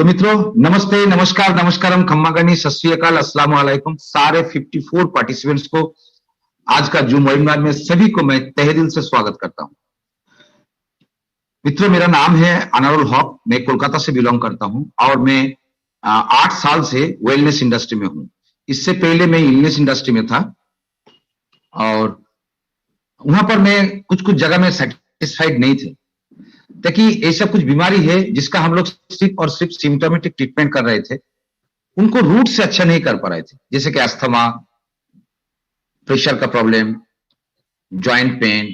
मित्रों, नमस्ते, नमस्कार, नमस्कारम, खम्मा गनी, सत श्री अकाल, अस्सलाम वालेकुम। सारे 54 पार्टिसिपेंट्स को आज का जूम वेबिनार में सभी को मैं तहे दिल से स्वागत करता हूं। मित्रों, मेरा नाम है अनारुल हक, मैं कोलकाता से बिलोंग करता हूं और मैं 8 साल से वेलनेस इंडस्ट्री में हूं। इससे पहले मैं इलनेस इंडस्ट्री में था और वहां पर मैं कुछ जगह में सेटिस्फाइड नहीं थे, ताकि ऐसा कुछ बीमारी है जिसका हम लोग सिर्फ और सिर्फ सिम्टोमेटिक ट्रीटमेंट कर रहे थे, उनको रूट से अच्छा नहीं कर पा रहे थे। जैसे कि अस्थमा, प्रेशर का problem, joint pain,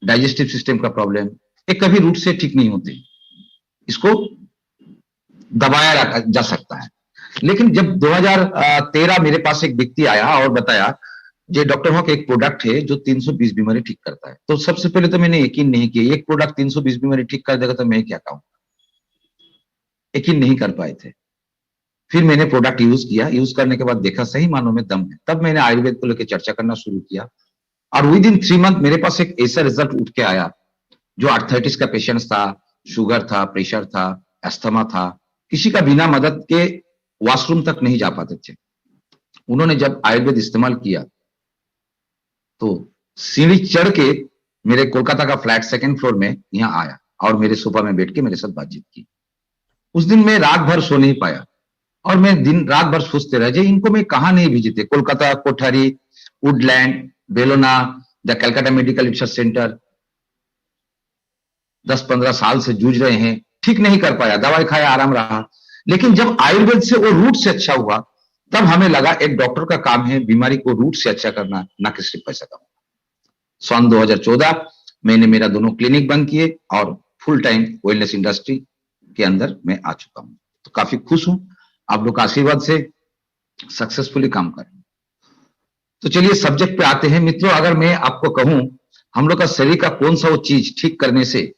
digestive system का प्रॉब्लम, ये कभी रूट से ठीक नहीं होते, इसको दबाया जा सकता है। लेकिन जब 2013 मेरे पास एक व्यक्ति आया और बताया, ये डॉक्टर हॉक एक प्रोडक्ट है जो 320 बीमारी ठीक करता है, तो सबसे पहले तो मैंने यकीन नहीं किया, एक प्रोडक्ट 320 बीमारी ठीक कर देगा तो मैं क्या कहूं, यकीन नहीं कर पाए थे। फिर मैंने प्रोडक्ट यूज किया, यूज करने के बाद देखा सही मानों में दम है। तब मैंने आयुर्वेद को लेकर चर्चा करना शुरू किया और विद इन 3 मंथ मेरे पास एक ऐसा रिजल्ट उठ के आया, जो आर्थराइटिस का पेशेंट था, शुगर था, प्रेशर था, अस्थमा था, किसी का बिना मदद के वॉशरूम तक नहीं जा पाते थे। उन्होंने जब आयुर्वेद इस्तेमाल किया तो सीढ़ी चढ़ के मेरे कोलकाता का फ्लैट 2nd फ्लोर में यहाँ आया और मेरे सोफा में बैठ के मेरे साथ बातचीत की। उस दिन मैं रात भर सो नहीं पाया और मैं दिन रात भर सोचते रह, इनको मैं कहा नहीं भेजे थे। कोलकाता, कोठारी, वुडलैंड, बेलोना, the Calcutta medical research centre 10-15 साल से जूझ रहे हैं, ठीक नहीं कर पाया, दवाई खाया, आराम रहा। लेकिन जब आयुर्वेद से वो रूट से अच्छा हुआ, तब हमें लगा एक डॉक्टर का काम है बीमारी को रूट से अच्छा करना, ना कि सिर्फ पैसा कमाना। सन 2014 मैंने मेरा दोनों क्लिनिक बंद किए और फुल टाइम वेलनेस इंडस्ट्री के अंदर मैं आ चुका हूं। तो काफी खुश हूं, आप लोग का आशीर्वाद से सक्सेसफुली काम कर रहे हैं। तो चलिए सब्जेक्ट पे आते हैं। मित्रों, अगर मैं आपको कहूं हम लोग का शरीर का कौन सा वो चीज ठीक करने से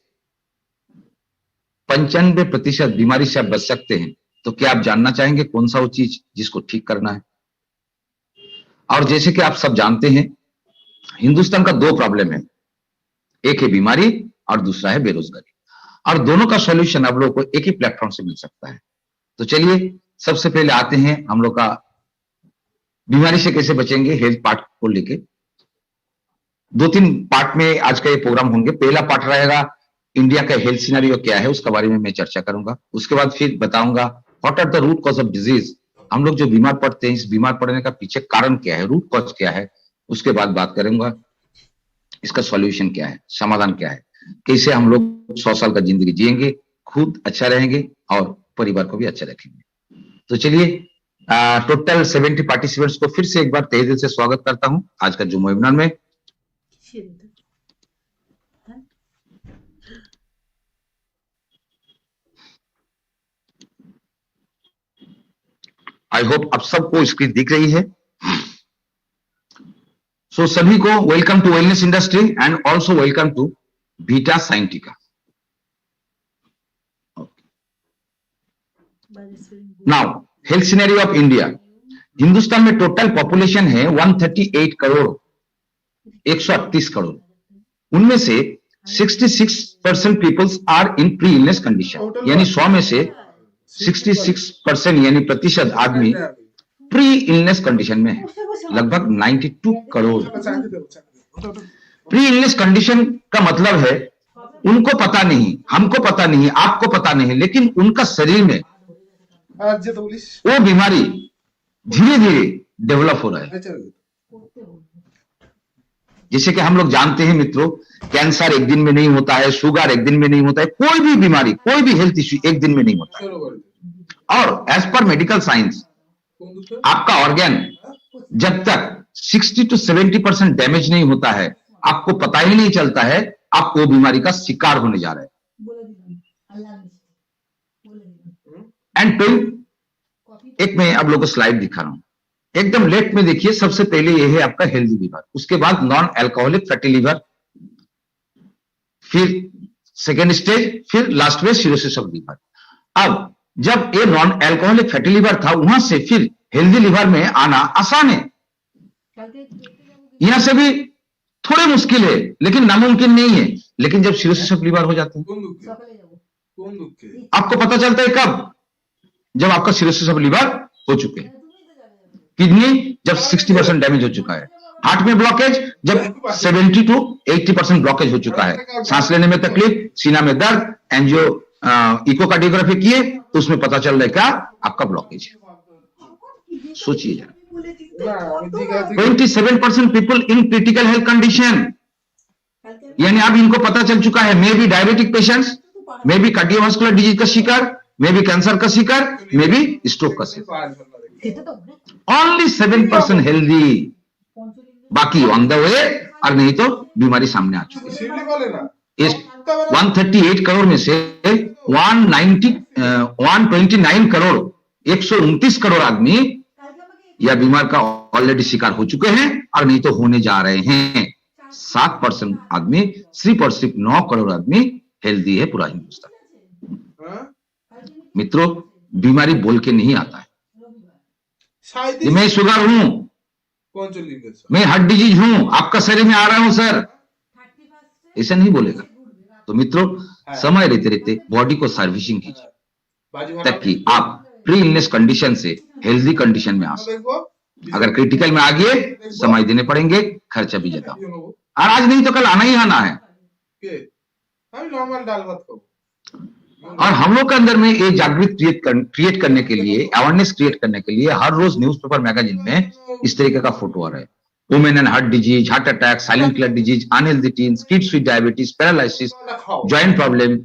95% बीमारी से आप बच सकते हैं, तो क्या आप जानना चाहेंगे कौन सा वो चीज जिसको ठीक करना है? और जैसे कि आप सब जानते हैं, हिंदुस्तान का 2 प्रॉब्लम है, एक है बीमारी और दूसरा है बेरोजगारी, और दोनों का सॉल्यूशन आप लोगों को एक ही प्लेटफॉर्म से मिल सकता है। तो चलिए सबसे पहले आते हैं हम लोग का बीमारी से कैसे बचेंगे, हेल्थ पार्ट को लेके। 2-3 पार्ट में आज का ये प्रोग्राम होंगे। पहला पार्ट रहेगा इंडिया का हेल्थ सिनेरियो क्या है, उसके बारे में मैं चर्चा करूंगा। उसके बाद फिर बताऊंगा what are the root cause of disease, हम लोग जो बीमार पड़ते हैं, इस बीमार पड़ने का पीछे कारण क्या है, रूट कॉज क्या है। उसके बाद बात करूंगा इसका सॉल्यूशन क्या है, समाधान क्या है, कैसे हम लोग 100 साल का जिंदगी जिएंगे, खुद अच्छा रहेंगे और परिवार को भी अच्छा रखेंगे। तो चलिए टोटल 70 पार्टिसिपेंट्स को फिर से एक बार तहे दिल से स्वागत करता हूं आज का जूम वेबिनार में। आई होप आप सबको स्क्रीन दिख रही है। सो सभी को welcome to wellness industry and also welcome to Beta Scientica. Now health scenario of India. Hindustan में टोटल पॉपुलेशन है 138 करोड़, 138 करोड़। उनमें से 66% peoples are in pre illness condition, यानी 100 में से 66% यानी प्रतिशत आदमी प्री इलनेस कंडीशन में है। लगभग 92 करोड़ प्री इलनेस कंडीशन का मतलब है उनको पता नहीं, हमको पता नहीं, आपको पता नहीं, लेकिन उनका शरीर में वो बीमारी धीरे धीरे डेवलप हो रहा है। जैसे कि हम लोग जानते हैं मित्रों, कैंसर एक दिन में नहीं होता है, शुगर एक दिन में नहीं होता है, कोई भी बीमारी, कोई भी हेल्थ इश्यू एक दिन में नहीं होता है। और एज पर मेडिकल साइंस आपका ऑर्गन जब तक 60 to 70% डैमेज नहीं होता है, आपको पता ही नहीं चलता है आप वो बीमारी का शिकार होने जा रहे हैं। एंड एक मैं आप लोगों को स्लाइड दिखा रहा हूं, एकदम लेफ्ट में देखिए। सबसे पहले ये है आपका हेल्दी लीवर, उसके बाद नॉन अल्कोहलिक फैटी लीवर, फिर सेकेंड स्टेज, फिर लास्ट में सिरोसिस ऑफ लीवर। अब जब ये नॉन अल्कोहलिक फैटी लीवर था, वहां से फिर हेल्दी लीवर में आना आसान है, यहां से भी थोड़े मुश्किल है लेकिन नामुमकिन नहीं है। लेकिन जब सिरोसिस ऑफ लीवर हो जाता है, কোন দুঃখে? आपको पता चलता है कब? जब आपका सिरोसिस ऑफ लिवर हो चुके हैं, किडनी जब 60% डैमेज हो चुका है, हार्ट में ब्लॉकेज जब 70 to 80% ब्लॉकेज हो चुका है, सांस लेने में तकलीफ, सीना में दर्द, एंजियो इकोकार्डियोग्राफी किए तो उसमें पता चल रहा है क्या? आपका ब्लॉकेज है। सोचिए जरा, 27% people in critical health condition, यानी अब इनको पता चल चुका है may be diabetic patients, may be cardiovascular disease का शिकार, मे बी कैंसर का शिकार, मे बी स्ट्रोक का शिकार। ओनली 7% हेल्दी, बाकी ऑन द वे, और नहीं तो बीमारी सामने आ चुकी है। इस 138 करोड़ में से 129 करोड़ 129 करोड़ आदमी या बीमार का ऑलरेडी शिकार हो चुके हैं और नहीं तो होने जा रहे हैं। 7% आदमी, सिर्फ और सिर्फ 9 करोड़ आदमी हेल्दी है पूरा हिंदुस्तान। मित्रों, बीमारी बोल के नहीं आता है। मैं शुगर हूं, मैं हार्ट डिजीज हूं, आपका शरीर में आ रहा हूं सर, ऐसा नहीं बोलेगा। तो मित्रों, समय रहते रहते बॉडी को सर्विसिंग कीजिए ताकि आप प्री इलनेस कंडीशन से हेल्दी कंडीशन में आ सके। अगर क्रिटिकल में आ गए, समय देने पड़ेंगे, खर्चा भी ज्यादा, और आज नहीं तो कल आना ही आना है। और हम लोग के अंदर में ये जागृत क्रिएट करने के लिए, अवेयरनेस क्रिएट करने के लिए हर रोज न्यूज़पेपर मैगजीन में इस तरीके का फोटो आ रहा है। Women and heart disease, heart attack, silent killer disease, unhealthy teens, kids with diabetes, paralysis, joint problem.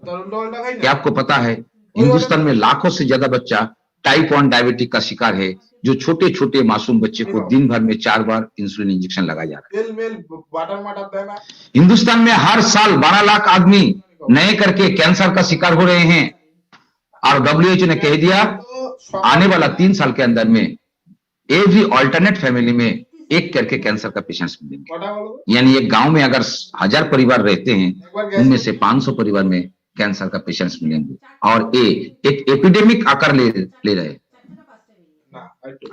क्या आपको पता है हिंदुस्तान में लाखों से ज्यादा बच्चा टाइप 1 डायबिटिक का शिकार है, जो छोटे छोटे मासूम बच्चे को दिन भर में 4 बार इंसुलिन इंजेक्शन लगाया जा रहा है। हिंदुस्तान में हर साल 12 लाख आदमी नए करके कैंसर का शिकार हो रहे हैं, और WHO ने कह दिया आने वाला 3 साल के अंदर में एवरी ऑल्टरनेट फैमिली में एक करके कैंसर का पेशेंट्स मिलेंगे। यानी एक गांव में अगर 1000 परिवार रहते हैं, उनमें से 500 परिवार में कैंसर का पेशेंट्स मिलेंगे, और ये एक एपिडेमिक आकार ले रहे हैं।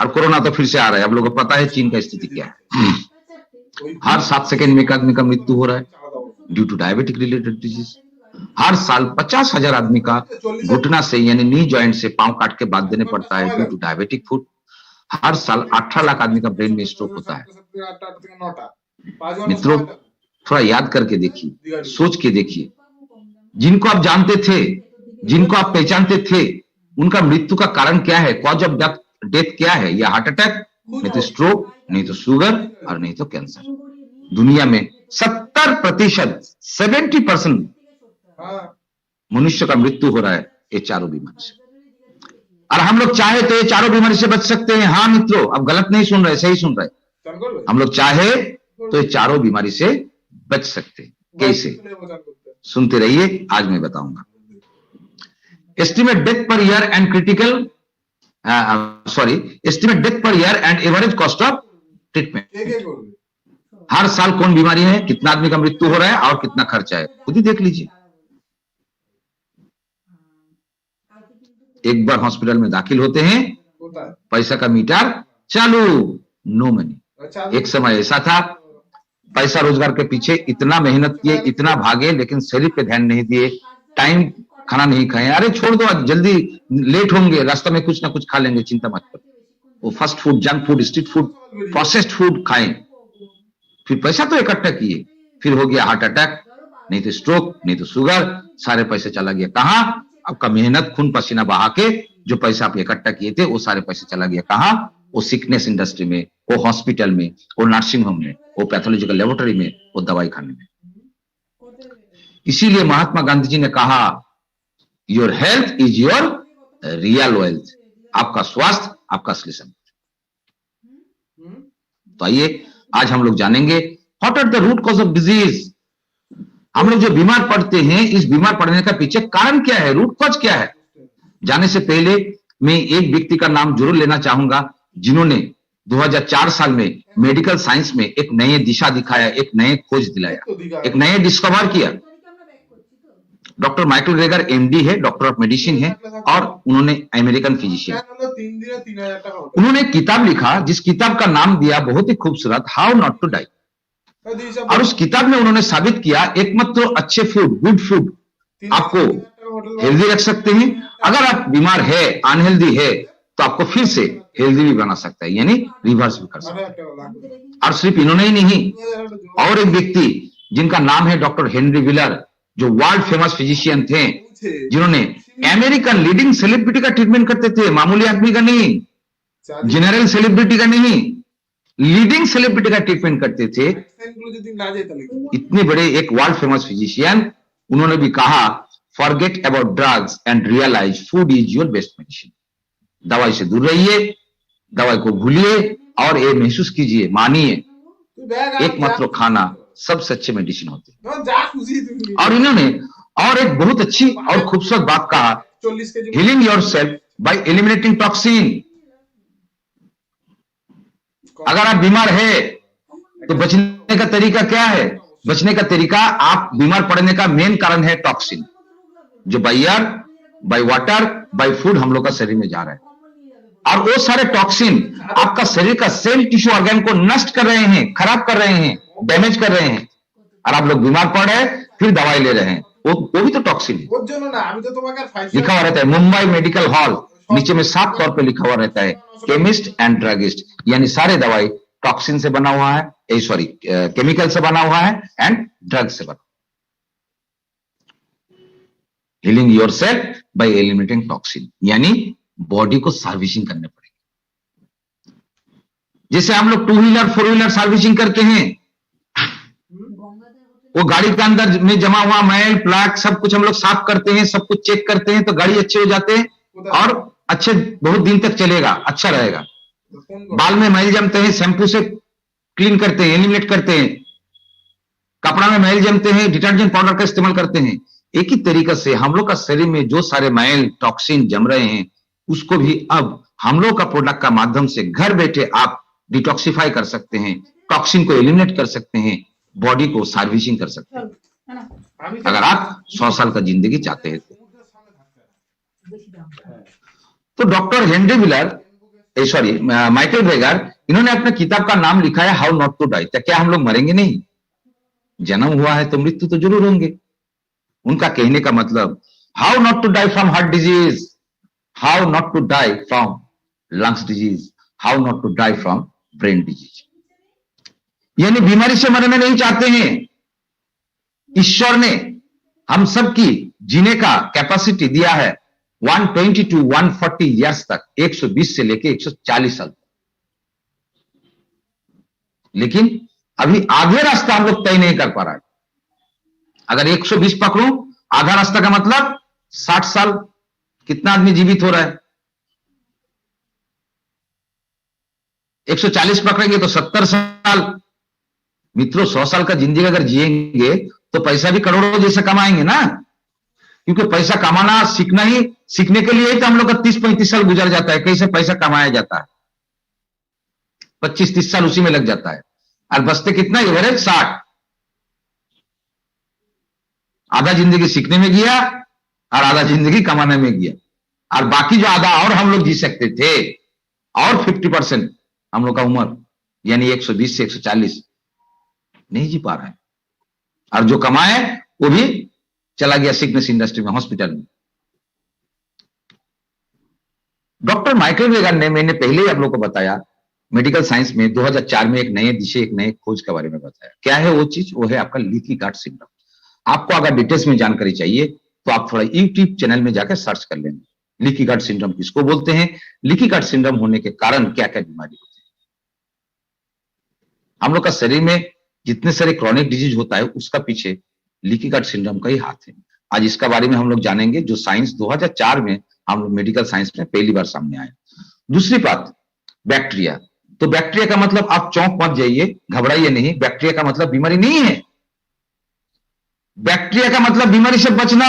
और कोरोना तो फिर से आ रहा है। अब लोगों को पता है चीन का स्थिति क्या है। हर 7 सेकेंड में एक आदमी का मृत्यु हो रहा है due to diabetic related disease. हर साल 50,000 आदमी का घुटना से यानी नी जॉइंट से पांव काट के बांध देने पड़ता है ड्यू टू डायबिटिक फूड। हर साल 18 लाख आदमी का ब्रेन में स्ट्रोक होता है। मित्रों, थोड़ा याद करके देखिए, सोच के देखिए, जिनको आप जानते थे, जिनको आप पहचानते थे, उनका मृत्यु का कारण क्या है, कॉज ऑफ डेथ क्या है? या हार्ट अटैक, नहीं तो स्ट्रोक, नहीं तो शुगर, और नहीं तो कैंसर। दुनिया में 70%, 70% मनुष्य का मृत्यु हो रहा है ये चारों बीमारी से। और हम लोग चाहे तो ये चारों बीमारी से बच सकते हैं। हाँ मित्रों, अब गलत नहीं सुन रहे, सही सुन रहे। हम लोग चाहे तो ये चारों बीमारी से बच सकते हैं। कैसे? सुनते रहिए, आज मैं बताऊंगा। Estimate death per year and critical estimate death per year and average cost of treatment. हर साल कौन बीमारी है, कितना आदमी का मृत्यु हो रहा है और कितना खर्चा है, खुद ही देख लीजिए। एक बार हॉस्पिटल में दाखिल होते हैं, पैसा का मीटर चालू, नो मनी। एक समय ऐसा था, पैसा रोजगार के पीछे इतना मेहनत किए, इतना भागे, लेकिन शरीर पे ध्यान नहीं दिए, टाइम खाना नहीं खाए। अरे छोड़ दो, जल्दी लेट होंगे, रास्ते में कुछ ना कुछ खा लेंगे, चिंता मत करो। वो fast food, junk food, street food, processed food खाएं। फिर पैसा तो इकट्ठा किए, फिर हो गया हार्ट अटैक, नहीं तो स्ट्रोक, नहीं तो शुगर, सारे पैसे चला गया कहां? आपका मेहनत, खून पसीना बहा के जो पैसा आप इकट्ठा किए थे, वो सारे पैसे चला गया कहां? वो सिकनेस इंडस्ट्री में, वो हॉस्पिटल में, वो नर्सिंग होम में, वो पैथोलॉजिकल लेबोरेटरी में, वो दवाई खाने में। इसीलिए महात्मा गांधी जी ने कहा, your health is your real wealth. आपका स्वास्थ्य आपका असली संपत्ति। तो आइए आज हम लोग जानेंगे what are the root cause of disease. हम लोग जो बीमार पड़ते हैं, इस बीमार पड़ने का पीछे कारण क्या है, रूट कॉज क्या है। जाने से पहले मैं एक व्यक्ति का नाम जरूर लेना चाहूंगा, जिन्होंने 2004 साल में मेडिकल साइंस में एक नई दिशा दिखाया, एक नए खोज दिलाया, एक नए डिस्कवर किया। डॉक्टर माइकल ग्रेगर एमडी है, डॉक्टर ऑफ मेडिसिन है, और उन्होंने अमेरिकन फिजिशियन। उन्होंने एक किताब लिखा, जिस किताब का नाम दिया बहुत ही खूबसूरत, हाउ नॉट टू डाई। और उस किताब में उन्होंने साबित किया एकमात्र अच्छे फूड, गुड फूड, आपको हेल्दी रख सकते हैं। अगर आप बीमार है, अनहेल्दी है, तो आपको फिर से हेल्दी भी बना सकता है, यानी रिवर्स भी कर सकता है। और सिर्फ इन्होंने ही नहीं, और एक व्यक्ति जिनका नाम है डॉक्टर हेनरी व्हीलर, जो वर्ल्ड फेमस फिजिशियन थे, जिन्होंने अमेरिकन लीडिंग सेलिब्रिटी का ट्रीटमेंट करते थे, मामूली आदमी का नहीं, जनरल सेलिब्रिटी का नहीं, लीडिंग सेलिब्रिटी का ट्रीटमेंट करते थे। इतने बड़े एक वर्ल्ड फेमस फिजिशियन, उन्होंने भी कहा forget about drugs and realise food is your best medicine. दवाई से दूर रहिए, दवाई को भूलिए और ये महसूस कीजिए, मानिए, एकमात्र खाना सबसे अच्छे मेडिसिन होते हैं। और इन्होंने और एक बहुत अच्छी और खूबसूरत बात कहा, healing yourself bye eliminating toxin. अगर आप बीमार है तो बचने का तरीका क्या है? बचने का तरीका, आप बीमार पड़ने का मेन कारण है टॉक्सिन, जो by air, by water, by food हम लोग का शरीर में जा रहा है। और वो सारे टॉक्सिन आपका शरीर का सेल टिश्यू ऑर्गन को नष्ट कर रहे हैं, खराब कर रहे हैं, डैमेज कर रहे हैं, और आप लोग बीमार पड़ रहे हैं, फिर दवाई ले रहे हैं। वो भी तो टॉक्सिन है। लिखा हुआ रहता है मुंबई मेडिकल हॉल, नीचे में साफ तौर पे लिखा हुआ रहता है केमिस्ट एंड ड्रगिस्ट, यानी सारे दवाई टॉक्सिन से बना हुआ है, सॉरी केमिकल से बना हुआ है एंड ड्रग से बना। Healing yourself bye eliminating toxin, यानी बॉडी को सर्विसिंग करने पड़ेगी। जैसे हम लोग 2 व्हीलर 4 व्हीलर सर्विसिंग करते हैं, वो गाड़ी के अंदर में जमा हुआ मैल प्लाक सब कुछ हम लोग साफ करते हैं, सब कुछ चेक करते हैं, तो गाड़ी अच्छे हो जाते हैं और अच्छे बहुत दिन तक चलेगा, अच्छा रहेगा। बाल में मैल जमते हैं, शैम्पू से क्लीन करते हैं, एलिमिनेट करते हैं। कपड़ा में मैल जमते हैं, डिटर्जेंट पाउडर का इस्तेमाल करते हैं। एक ही तरीके से हम लोग का शरीर में जो सारे मैल टॉक्सिन जम रहे हैं, उसको भी अब हम लोग का प्रोडक्ट का माध्यम से घर बैठे आप डिटॉक्सिफाई कर सकते हैं, टॉक्सिन को एलिमिनेट कर सकते हैं, बॉडी को सर्विसिंग कर सकते हैं, अगर आप 100 साल का जिंदगी चाहते हैं तो। Doctor Henry Wheeler, sorry Michael वेगर, इन्होंने अपने किताब का नाम लिखा है हाउ नॉट टू डाई। क्या हम लोग मरेंगे नहीं? जन्म हुआ है तो मृत्यु तो जरूर होंगे। उनका कहने का मतलब, how not to die from heart disease, how not to die from lungs disease, how not to die from brain disease, यानी बीमारी से मरना नहीं चाहते हैं। ईश्वर ने हम सबकी जीने का कैपेसिटी दिया है 120 to 140 ईयर्स तक, 120 से लेके 140 साल, लेकिन अभी आधे रास्ता हम लोग तय नहीं कर पा रहा है। अगर 120 पकड़ू, आधा रास्ता का मतलब 60 साल, कितना आदमी जीवित हो रहा है? 140 पकड़ेंगे तो 70 साल। मित्रों, 100 साल का जिंदगी अगर जिएंगे तो पैसा भी करोड़ों जैसे कमाएंगे ना, क्योंकि पैसा कमाना सीखने के लिए ही तो हम लोग का 30-35 साल गुजर जाता है। कैसे पैसा कमाया जाता है, 25-30 साल उसी में लग जाता है, और बचते कितना, एवरेज 60। आधा जिंदगी सीखने में गया और आधा जिंदगी कमाने में गया, और बाकी जो आधा और हम लोग जी सकते थे, और 50% हम लोग का उम्र यानी 120 से 140 नहीं जी पा रहा है, और जो कमाए वो भी चला गया सिकनेस इंडस्ट्री में, हॉस्पिटल में। डॉक्टर माइकल वेगर ने, मैंने पहले ही आप लोगों को बताया, मेडिकल साइंस में 2004 में एक नए दिशे, एक नए खोज के बारे में बताया। क्या है वो चीज? वो है आपका लीकी गट सिंड्रोम। आपको अगर डिटेल्स में जानकारी चाहिए तो आप थोड़ा यूट्यूब चैनल में जाकर सर्च कर लेंगे, लीकी गट सिंड्रोम किसको बोलते हैं, लीकी गट सिंड्रोम होने के कारण क्या क्या बीमारी होती है। हम लोग का शरीर में जितने सारे क्रॉनिक डिजीज होता है, उसका पीछे लीकी गट सिंड्रोम का ही हाथ है। आज इसका बारे में हम लोग जानेंगे, जो साइंस 2004 में हम लोग मेडिकल साइंस में पहली बार सामने आया। दूसरी बात, बैक्टीरिया। तो बैक्टीरिया का मतलब, आप चौंक मत जाइए, घबराइए नहीं, बैक्टीरिया का मतलब बीमारी नहीं है। बैक्टीरिया का मतलब बीमारी से बचना।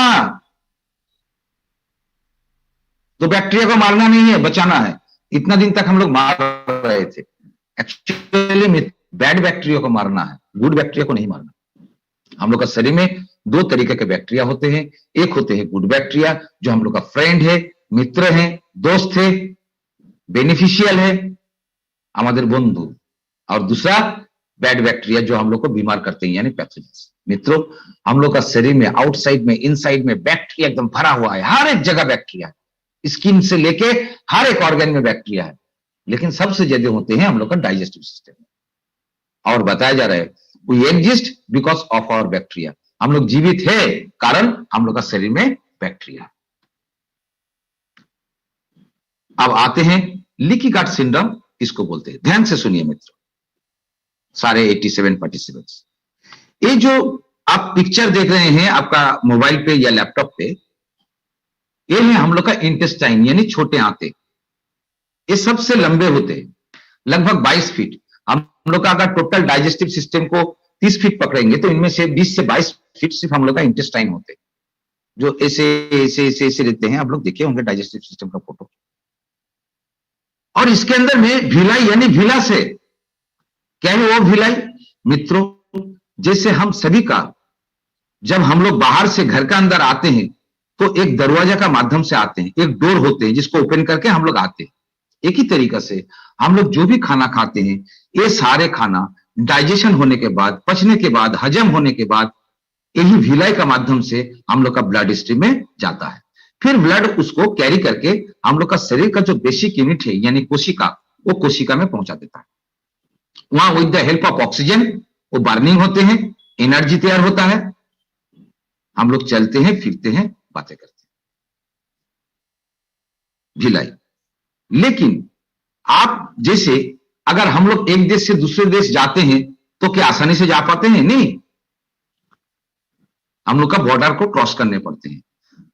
तो बैक्टीरिया को मारना नहीं है, बचाना है। इतना दिन तक हम लोग मार रहे थे, एक्चुअली में बैड बैक्टीरिया को मारना है, गुड बैक्टीरिया को नहीं मारना। हम लोग का शरीर में 2 तरीके के बैक्टीरिया होते हैं। एक होते हैं गुड बैक्टीरिया, जो हम लोग का फ्रेंड है, मित्र है, दोस्त है, बेनिफिशियल है, हमारे बंधु। और दूसरा बैड बैक्टीरिया, जो हम लोग को बीमार करते हैं, यानी पैथोजेंस। मित्रों, हम लोग का शरीर में आउटसाइड में इनसाइड में बैक्टीरिया एकदम भरा हुआ है, हर एक जगह बैक्टीरिया है, स्किन से लेके हर एक ऑर्गन में बैक्टीरिया है, लेकिन सबसे ज्यादा होते हैं हम लोग का डाइजेस्टिव सिस्टम। और बताया जा रहा है we exist because of our bacteria, हम लोग जीवित है कारण हम लोग का शरीर में बैक्टीरिया। अब आते हैं लीकी गट सिंड्रोम, इसको बोलते हैं। ध्यान से सुनिए मित्रों, सारे 87 पार्टिसिपेंट्स, ये जो आप पिक्चर देख रहे हैं आपका मोबाइल पे या लैपटॉप पे, ये है हम लोग का इंटेस्टाइन यानी छोटे आंते। ये सबसे लंबे होते हैं, लगभग 22 फीट। हम लोग का अगर टोटल डाइजेस्टिव सिस्टम को 30 फीट पकड़ेंगे तो इनमें से 20 से 22 फीट सिर्फ हम लोग का इंटेस्टाइन होते हैं, जो ऐसे ऐसे ऐसे ऐसे रहते हैं। आप लोग देखे होंगे डाइजेस्टिव सिस्टम का फोटो। और इसके अंदर में भिलाई यानी भिला से क्या है वो भिलाई मित्रों, जैसे हम सभी का जब हम लोग बाहर से घर का अंदर आते हैं तो एक दरवाजा का माध्यम से आते हैं, एक डोर होते हैं जिसको ओपन करके हम लोग आते हैं। एक ही तरीका से हम लोग जो भी खाना खाते हैं, ये सारे खाना डाइजेशन होने के बाद, पचने के बाद, हजम होने के बाद यही भिलाई का माध्यम से हम लोग का ब्लड स्ट्रीम में जाता है। फिर ब्लड उसको कैरी करके हम लोग का शरीर का जो बेसिक यूनिट है यानी कोशिका, वो कोशिका में पहुंचा देता है। वहां with the help of oxygen वो बर्निंग होते हैं, एनर्जी तैयार होता है, हम लोग चलते हैं, फिरते हैं, बातें करते हैं, भिलाई। लेकिन आप जैसे अगर हम लोग एक देश से दूसरे देश जाते हैं तो क्या आसानी से जा पाते हैं? नहीं, हम लोग का बॉर्डर को क्रॉस करने पड़ते हैं।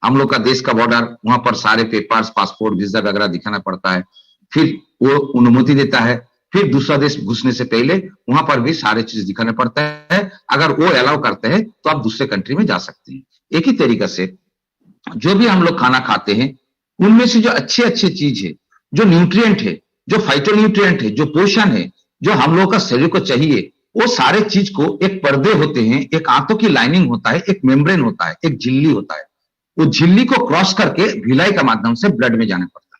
हम लोग का देश का बॉर्डर, वहां पर सारे पेपर्स, पासपोर्ट, वीजा वगैरह दिखाना पड़ता है, फिर वो अनुमति देता है। फिर दूसरा देश घुसने से पहले वहां पर भी सारे चीज दिखाना पड़ता है। अगर वो अलाउ करते हैं तो आप दूसरे कंट्री में जा सकते हैं। एक ही तरीका से जो भी हम लोग खाना खाते हैं उनमें से जो अच्छे अच्छे चीज है, जो न्यूट्रिएंट है, जो फाइटोन्यूट्रिएंट है, जो पोषण है, जो हम लोग का शरीर को चाहिए, वो सारे चीज को एक पर्दे होते हैं, एक आंतों की लाइनिंग होता है, एक मेम्ब्रेन होता है, एक झिल्ली होता है, वो झिल्ली को क्रॉस करके भिलाई का माध्यम से ब्लड में जाना पड़ता है।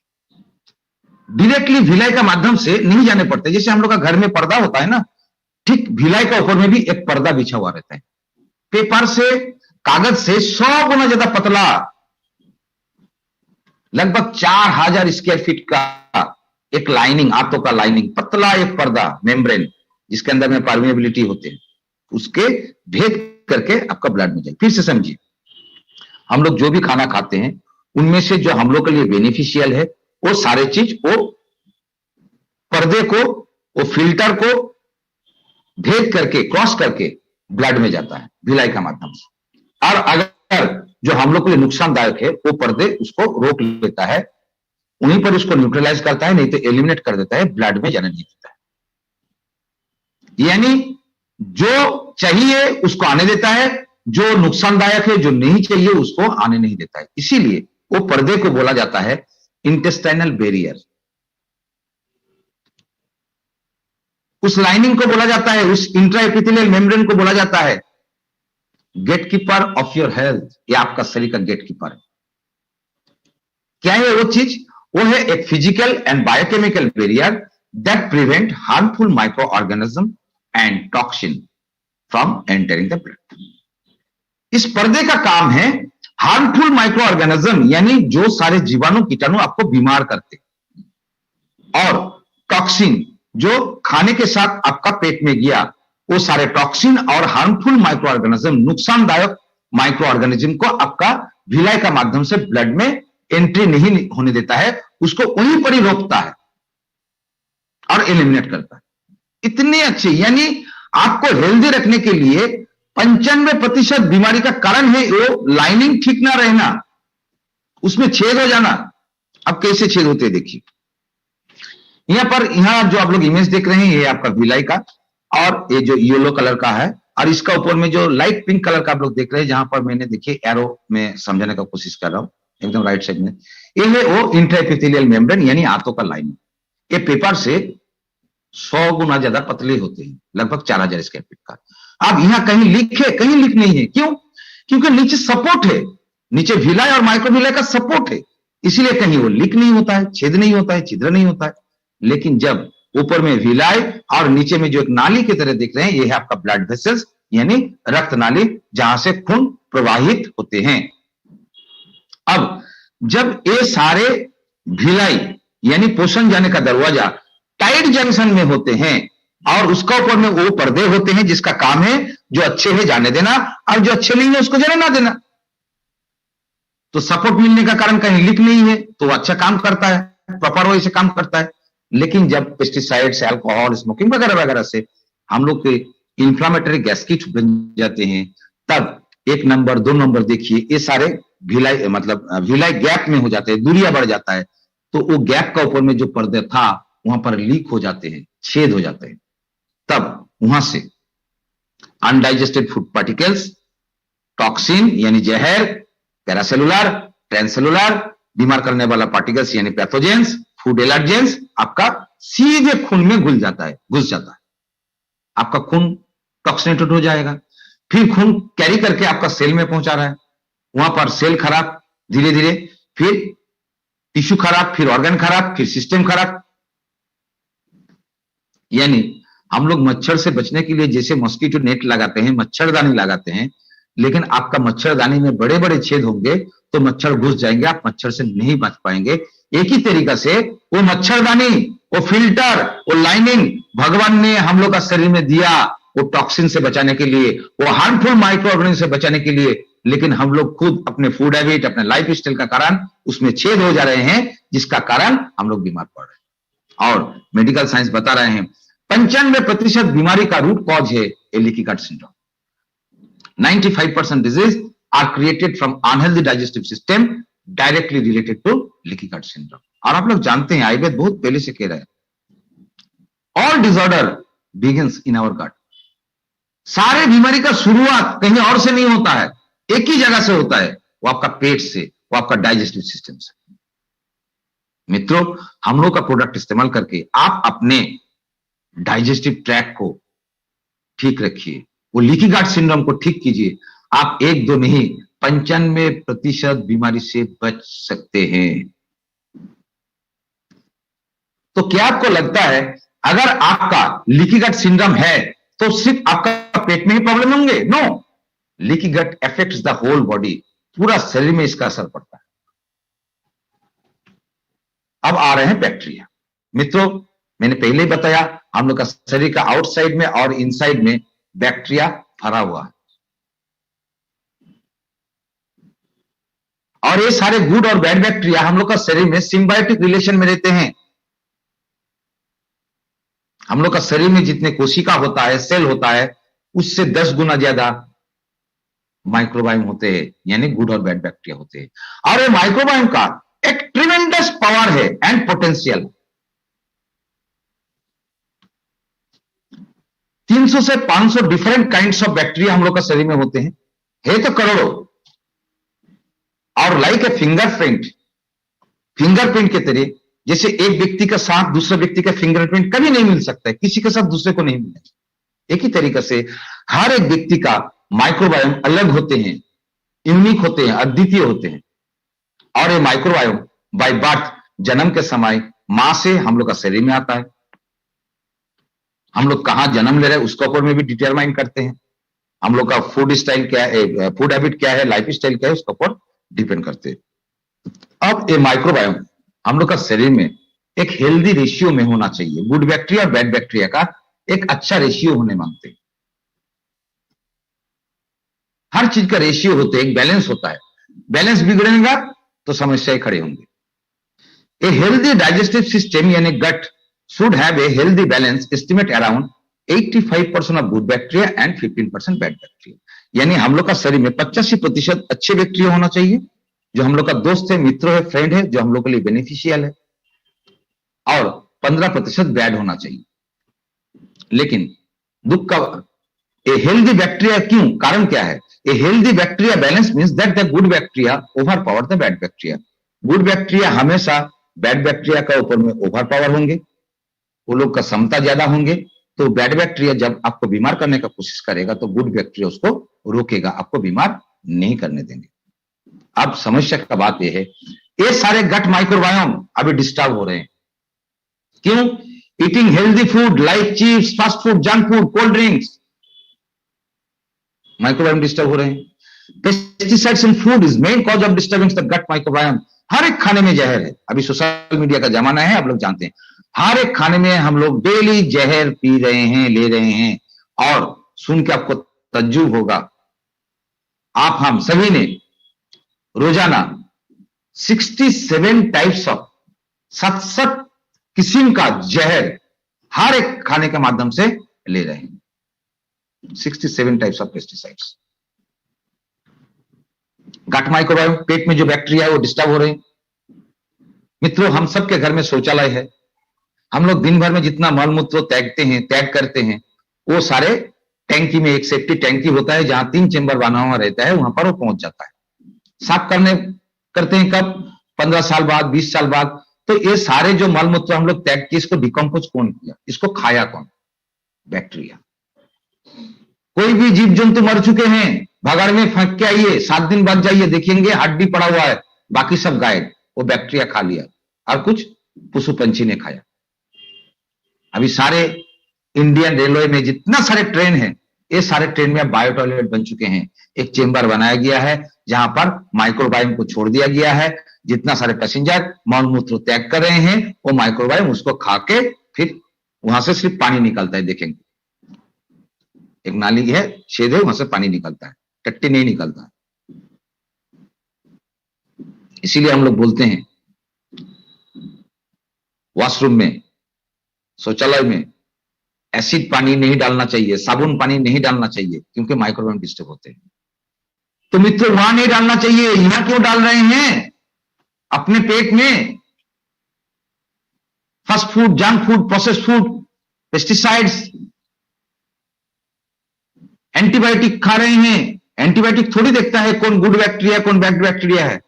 डायरेक्टली भिलाई का माध्यम से नहीं जाने पड़ते। जैसे हम लोग का घर में पर्दा होता है ना, ठीक भिलाई का ऊपर में भी एक पर्दा बिछा हुआ रहता है, पेपर से, कागज से 100 गुना ज्यादा पतला, लगभग 4000 स्क्वायर फीट का एक लाइनिंग, आंतों का लाइनिंग, पतला एक पर्दा, मेम्ब्रेन, जिसके अंदर में परमेबिलिटी होते हैं, उसके भेद करके आपका ब्लड में जाए। फिर से समझिए, हम लोग जो भी खाना खाते हैं उनमें से जो हम लोग के लिए बेनिफिशियल है वो सारे चीज वो पर्दे को, वो फिल्टर को भेद करके, क्रॉस करके ब्लड में जाता है भिलाई का माध्यम से। और अगर जो हम लोग के लिए नुकसानदायक है वो पर्दे उसको रोक लेता है, उन्हीं पर उसको न्यूट्रलाइज करता है, नहीं तो एलिमिनेट कर देता है, ब्लड में जाने नहीं देता है। यानी जो चाहिए उसको आने देता है, जो नुकसानदायक है, जो नहीं चाहिए उसको आने नहीं देता है। इसीलिए वो पर्दे को बोला जाता है इंटेस्टाइनल बैरियर। उस लाइनिंग को बोला जाता है, उस इंट्राएपिथेलियल मेम्ब्रेन को बोला जाता है गेटकीपर ऑफ योर हेल्थ। ये आपका शरीर का गेटकीपर है। क्या है वो चीज? वो है एक physical and biochemical barrier that prevent harmful micro organism and toxin from entering the blood. इस पर्दे का काम है हार्मफुल माइक्रो ऑर्गेनिज्म, यानी जो सारे जीवाणु कीटाणु आपको बीमार करते, और टॉक्सिन जो खाने के साथ आपका पेट में गया, वो सारे टॉक्सिन और हार्मफुल माइक्रो ऑर्गेनिज्म, नुकसानदायक माइक्रो ऑर्गेनिज्म को आपका भिलाई का माध्यम से ब्लड में एंट्री नहीं होने देता है, उसको वहीं पर ही रोकता है और एलिमिनेट करता है। इतने अच्छे, यानी आपको हेल्दी रखने के लिए 95% बीमारी का कारण है वो लाइनिंग ठीक ना रहना, उसमें छेद हो जाना। अब कैसे छेद होते हैं देखिए, यहां पर, यहां जो आप लोग इमेज देख रहे हैं ये आपका भिलाई का, और ये जो येलो कलर का है, और इसका ऊपर में जो लाइट पिंक कलर का आप लोग देख रहे हैं, जहां पर मैंने देखिए एरो में समझाने का कोशिश कर रहा हूं, एकदम राइट साइड में, ये है वो इंट्राएपिथेलियल मेम्ब्रेन यानी आंतों का लाइनिंग। ये पेपर से 100 गुना ज्यादा पतले होते हैं, लगभग 4000 स्क्वायर फीट का। अब यहां कहीं लीक है? कहीं लीक नहीं है। क्यों? क्योंकि नीचे सपोर्ट है, नीचे भिलाई और माइक्रोभिलाई का सपोर्ट है, इसीलिए कहीं वो लीक नहीं होता है, छेद नहीं होता है, छिद्र नहीं होता है। लेकिन जब ऊपर में भिलाई और नीचे में जो एक नाली की तरह दिख रहे हैं, ये है आपका ब्लड वेसल्स, यानी रक्त नाली, जहां से खून प्रवाहित होते हैं। अब जब ये सारे भिलाई यानी पोषण जाने का दरवाजा टाइट जंक्शन में होते हैं और उसका ऊपर में वो पर्दे होते हैं जिसका काम है जो अच्छे है जाने देना और जो अच्छे नहीं है उसको जाने ना देना। तो सपोर्ट मिलने का कारण कहीं लीक नहीं है तो वो अच्छा काम करता है, प्रॉपर वे से काम करता है। लेकिन जब पेस्टिसाइड्स, अल्कोहल, स्मोकिंग वगैरह वगैरह से हम लोग के इंफ्लामेटरी गैस्ट्रिट बन जाते हैं, तब 1 नंबर 2 नंबर देखिए ये सारे भिलाई मतलब भिलाई गैप में हो जाते हैं, दूरिया बढ़ जाता है। तो वो गैप का ऊपर में जो पर्दे था वहां पर लीक हो जाते हैं, छेद हो जाते हैं। तब वहां से अनडाइजेस्टेड फूड पार्टिकल्स, टॉक्सिन यानी जहर, पैरासेलुलर, ट्रांससेलुलर, बीमार करने वाला पार्टिकल्स यानी पैथोजेंस, फूड एलर्जेंस आपका सीधे खून में घुस जाता है। आपका खून टॉक्सिनेटेड हो जाएगा, फिर खून कैरी करके आपका सेल में पहुंचा रहा है, वहां पर सेल खराब, धीरे धीरे फिर टिश्यू खराब, फिर ऑर्गन खराब, फिर सिस्टम खराब। यानी हम लोग मच्छर से बचने के लिए जैसे मॉस्किटो नेट लगाते हैं, मच्छरदानी लगाते हैं, लेकिन आपका मच्छरदानी में बड़े बड़े छेद होंगे तो मच्छर घुस जाएंगे, आप मच्छर से नहीं बच पाएंगे। एक ही तरीका से वो मच्छरदानी, वो फिल्टर, वो लाइनिंग भगवान ने हम लोग का शरीर में दिया वो टॉक्सिन से बचाने के लिए, वो हार्मफुल माइक्रो ऑर्गेनिज्म से बचाने के लिए, लेकिन हम लोग खुद अपने फूड हैबिट, अपने लाइफ स्टाइल का कारण उसमें छेद हो जा रहे हैं, जिसका कारण हम लोग बीमार पड़ रहे हैं। और मेडिकल साइंस बता रहे हैं 95% बीमारी का रूट कॉज है leaky gut syndrome. 95% disease are created from unhealthy digestive system directly related to leaky gut syndrome। और आप लोग जानते हैं आयुर्वेद बहुत पहले से कह रहा है all disorder begins in our gut। सारे बीमारी का शुरुआत कहीं और से नहीं होता है, एक ही जगह से होता है, वो आपका पेट से, वो आपका डाइजेस्टिव सिस्टम से। मित्रों, हम लोग का प्रोडक्ट इस्तेमाल करके आप अपने डाइजेस्टिव ट्रैक को ठीक रखिए, वो लीकी गट सिंड्रोम को ठीक कीजिए। आप 1-2 नहीं 95% बीमारी से बच सकते हैं। तो क्या आपको लगता है अगर आपका लीकी गट सिंड्रोम है तो सिर्फ आपका पेट में ही प्रॉब्लम होंगे? No, leaky gut affects the whole body, पूरा शरीर में इसका असर पड़ता है। अब आ रहे हैं बैक्टीरिया। मित्रों, मैंने पहले ही बताया हम लोग का शरीर का आउटसाइड में और इनसाइड में बैक्टीरिया भरा हुआ है, और ये सारे गुड और बैड बैक्टीरिया हम लोग का शरीर में सिम्बायोटिक रिलेशन में रहते हैं। हम लोग का शरीर में जितने कोशिका होता है, सेल होता है, उससे 10 गुना ज्यादा माइक्रोबायोम होते हैं, यानी गुड और बैड बैक्टीरिया होते हैं। और ये माइक्रोबायोम का एक ट्रिमेंडस पावर है एंड पोटेंशियल। 300 से 500 डिफरेंट काइंड्स ऑफ बैक्टीरिया हम लोग का शरीर में होते हैं, है तो करोड़ों। और लाइक ए फिंगरप्रिंट के तरह, जैसे एक व्यक्ति का साथ दूसरे व्यक्ति का फिंगरप्रिंट कभी नहीं मिल सकता है, किसी के साथ दूसरे को नहीं मिलेगा। एक ही तरीके से हर एक व्यक्ति का माइक्रोबायोम अलग होते हैं, यूनिक होते हैं, अद्वितीय होते हैं। और ये माइक्रोबायोम बाय बर्थ, जन्म के समय मां से हम लोग का शरीर में आता है। हम लोग कहां जन्म ले रहे हैं उसके ऊपर में भी डिटरमाइन करते हैं। हम लोग का फूड स्टाइल क्या है, फूड हैबिट क्या है, लाइफ स्टाइल क्या है, उसके ऊपर डिपेंड करते हैं। अब ये माइक्रोबायोम हम लोग का शरीर में एक हेल्दी रेशियो में होना चाहिए। गुड बैक्टीरिया और बैड बैक्टीरिया का एक अच्छा रेशियो होने मांगते हैं। हर चीज का रेशियो होते हैं, एक बैलेंस होता है। बैलेंस बिगड़ेगा तो समस्याएं खड़े होंगे। ए हेल्दी डाइजेस्टिव सिस्टम यानी गट should have a healthy balance, estimate around 85% of good bacteria and 15% bad bacteria। यानी हम लोग का शरीर में 85% अच्छे बैक्टीरिया होना चाहिए, जो हम लोग का दोस्त है, मित्र है, फ्रेंड है, जो हम लोग के लिए बेनिफिशियल है, और 15% बैड होना चाहिए। लेकिन दुख का ए हेल्दी बैक्टीरिया क्यों, कारण क्या है? A healthy bacteria balance means that the good bacteria over power the bad bacteria. Good bacteria हमेशा बैड बैक्टीरिया का ऊपर में ओवर पावर होंगे, वो लोग का क्षमता ज्यादा होंगे। तो बैड बैक्टीरिया जब आपको बीमार करने का कोशिश करेगा तो गुड बैक्टीरिया उसको रोकेगा, आपको बीमार नहीं करने देंगे। अब समस्या का बात यह है, ये सारे गट माइक्रोबायोम अभी डिस्टर्ब हो रहे हैं। क्यों? Eating healthy food like chips, fast food, junk food, cold drinks, microbiome disturb हो रहे हैं। Pesticides in food is main cause of disturbing the gut microbiome. हर एक खाने में जहर है। अभी सोशल मीडिया का जमाना है, आप लोग जानते हैं, हर एक खाने में हम लोग डेली जहर पी रहे हैं, ले रहे हैं। और सुन के आपको तज्जुब होगा, आप हम सभी ने रोजाना 67 टाइप्स ऑफ 67 किस्म का जहर हर एक खाने के माध्यम से ले रहे हैं। 67 types of pesticides. Gut microbiome, पेट में जो बैक्टीरिया है वो डिस्टर्ब हो रहे हैं। मित्रों, हम सबके घर में शौचालय है। हम लोग दिन भर में जितना मल मूत्र त्याग करते हैं, वो सारे टैंकी में, एक सेफ्टी टैंकी होता है जहां 3 चेंबर बना हुआ रहता है, वहां पर वो पहुंच जाता है। साफ करते हैं कब? 15 साल बाद, 20 साल बाद। तो ये सारे जो मल मूत्र हम लोग त्याग किए, इसको डिकम्पोज कौन किया? इसको खाया कौन? बैक्टीरिया। कोई भी जीव जंतु मर चुके हैं, भगाड़ में फेंक के आइए, 7 दिन बाद जाइए, देखेंगे हड्डी पड़ा हुआ है, बाकी सब गायब। वो बैक्टीरिया खा लिया और कुछ पशु पंछी ने खाया। अभी सारे इंडियन रेलवे में जितना सारे ट्रेन है, ये सारे ट्रेन में बायो टॉयलेट बन चुके हैं। एक चेंबर बनाया गया है जहां पर माइक्रोबायोम को छोड़ दिया गया है। जितना सारे पैसेंजर मल मूत्र त्याग कर रहे हैं, वो माइक्रोबायोम उसको खा के फिर वहां से सिर्फ पानी निकलता है। देखेंगे एक नाली है, छेद है, वहां से पानी निकलता है, टट्टी नहीं निकलता है। इसीलिए हम लोग बोलते हैं वॉशरूम में, शौचालय में एसिड पानी नहीं डालना चाहिए, साबुन पानी नहीं डालना चाहिए, क्योंकि माइक्रोबायोम डिस्टर्ब होते हैं। तो मित्रों, वहां नहीं डालना चाहिए, यहां क्यों डाल रहे हैं? अपने पेट में fast food, junk food, processed food, pesticides, antibiotic खा रहे हैं। एंटीबायोटिक थोड़ी देखता है कौन गुड बैक्टीरिया, कौन बैड बैक्टीरिया है,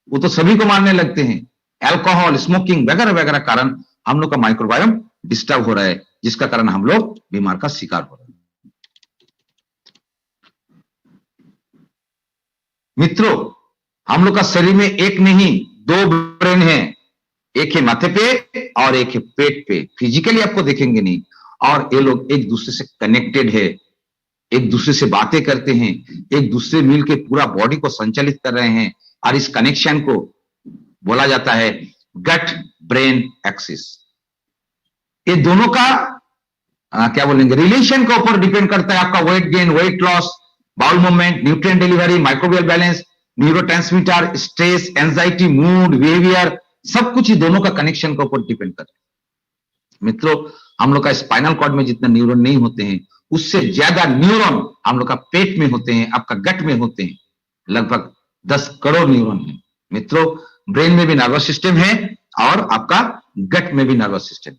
वो तो सभी को मारने लगते हैं। अल्कोहल, स्मोकिंग वगैरह वगैरह कारण हम लोग का माइक्रोबायोम डिस्टर्ब हो रहा है, जिसका कारण हम लोग बीमार का शिकार हो रहे हैं। मित्रों, हम लोग का शरीर में एक नहीं 2 ब्रेन है। एक है माथे पे और एक है पेट पे। फिजिकली आपको देखेंगे नहीं, और ये लोग एक दूसरे से कनेक्टेड है, एक दूसरे से बातें करते हैं, एक दूसरे मिल के पूरा बॉडी को संचालित कर रहे हैं। और इस कनेक्शन को बोला जाता है गट ब्रेन एक्सिस। ये दोनों का क्या बोलेंगे, रिलेशन के ऊपर डिपेंड करता है आपका weight gain, weight loss, bowel movement, nutrient delivery, microbial balance, neurotransmitter, stress, anxiety, mood, behaviour, सब कुछ ही दोनों का कनेक्शन के ऊपर डिपेंड करता है। मित्रों, हम लोग का स्पाइनल कॉर्ड में जितना न्यूरॉन नहीं होते हैं, उससे ज्यादा न्यूरॉन हम लोग का पेट में होते हैं, आपका गट में होते हैं। लगभग 10 करोड़ न्यूरॉन है। मित्रों, ब्रेन में भी नर्वस सिस्टम है और आपका गट में भी नर्वस सिस्टम।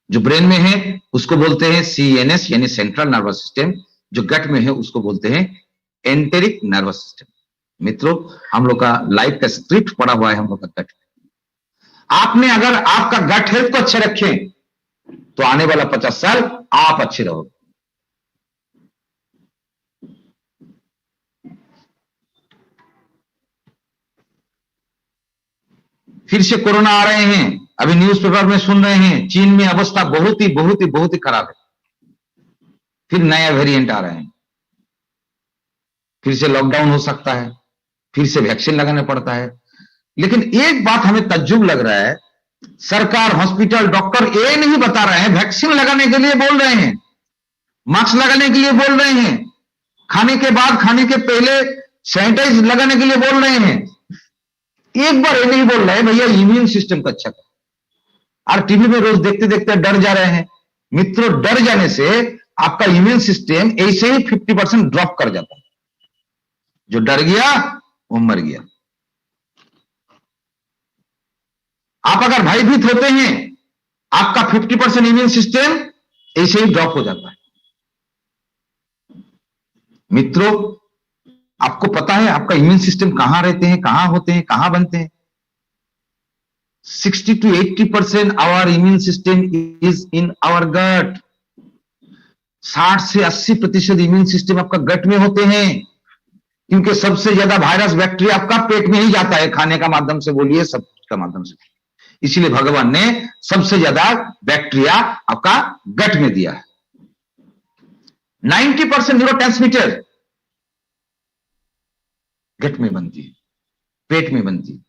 जो ब्रेन में है उसको बोलते हैं CNS यानी सेंट्रल नर्वस सिस्टम। जो गट में है उसको बोलते हैं एंटेरिक नर्वस सिस्टम। मित्रों, हम लोग का लाइफ का स्क्रिप्ट पड़ा हुआ है हम लोग का गट। आपने अगर आपका गट हेल्थ को अच्छे रखें तो आने वाला 50 साल आप अच्छे रहोगे। फिर से कोरोना आ रहे हैं, अभी न्यूज़पेपर में सुन रहे हैं, चीन में अवस्था बहुत ही खराब है। फिर नया वेरिएंट आ रहे हैं, फिर से लॉकडाउन हो सकता है, फिर से वैक्सीन लगाना पड़ता है। लेकिन एक बात हमें तज्जुब लग रहा है, सरकार, हॉस्पिटल, डॉक्टर ये नहीं बता रहे हैं, वैक्सीन लगाने के लिए बोल रहे हैं, मास्क लगाने के लिए बोल रहे हैं, खाने के बाद, खाने के पहले सैनिटाइज लगाने के लिए बोल रहे हैं। एक बार ये नहीं बोल रहे हैं भैया इम्यून सिस्टम का अच्छा करो। और टीवी में रोज देखते देखते डर जा रहे हैं। मित्रों, डर जाने से आपका इम्यून सिस्टम ऐसे ही 50% ड्रॉप कर जाता है। जो डर गया वो मर गया। आप अगर भयभीत होते हैं, आपका 50% इम्यून सिस्टम ऐसे ही ड्रॉप हो जाता है। मित्रों, आपको पता है आपका इम्यून सिस्टम कहां रहते हैं, कहां होते हैं, कहां बनते हैं? 60 to 80% our immune system is in our gut. 60 से 80% इम्यून सिस्टम आपका गट में होते हैं, क्योंकि सबसे ज्यादा वायरस, बैक्टीरिया आपका पेट में ही जाता है, खाने का माध्यम से बोलिए, सब का माध्यम से। इसीलिए भगवान ने सबसे ज्यादा बैक्टीरिया आपका गट में दिया है। 90% न्यूरो ट्रांसमीटर गट में बनती है, पेट में बनती है।